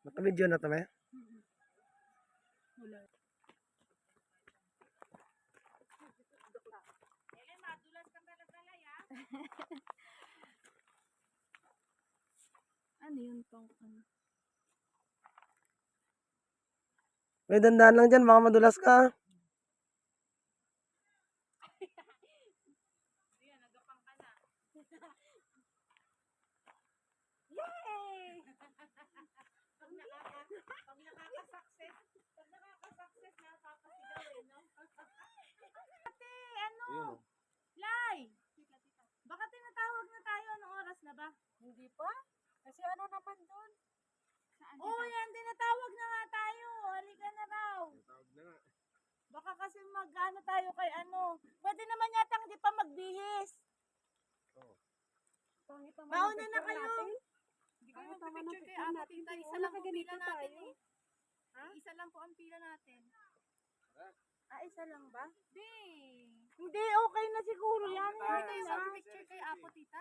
Naka-video na to, may? Wala. Ano yun pang ano? May dandan lang dyan, baka madulas ka. Ayan, nagapang ka na. Yay! Pag nakaka-success na, papasigaw eh, no? Ate, ano? Lai! Baka tinatawag na tayo, anong oras na ba? Hindi pa? Kasi ano naman doon? Oo, yan, tinatawag na nga tayo. Halika na raw. Tawag na nga. Baka kasi mag-ano tayo kay ano. Pwede naman yata hindi pa magbihis. Pangit naman Mauna ang na picture kayo. natin. Hindi kayo Pangit naman ang magpipicture kay picture Ate natin. Tita. Isa Oo, lang po nakaganito pila natin tayo. eh. Ha? Isa lang po ang pila natin. Isa lang ba? Di. Hindi, okay na siguro yan. Hindi kayo magpipicture kay Apo Tita?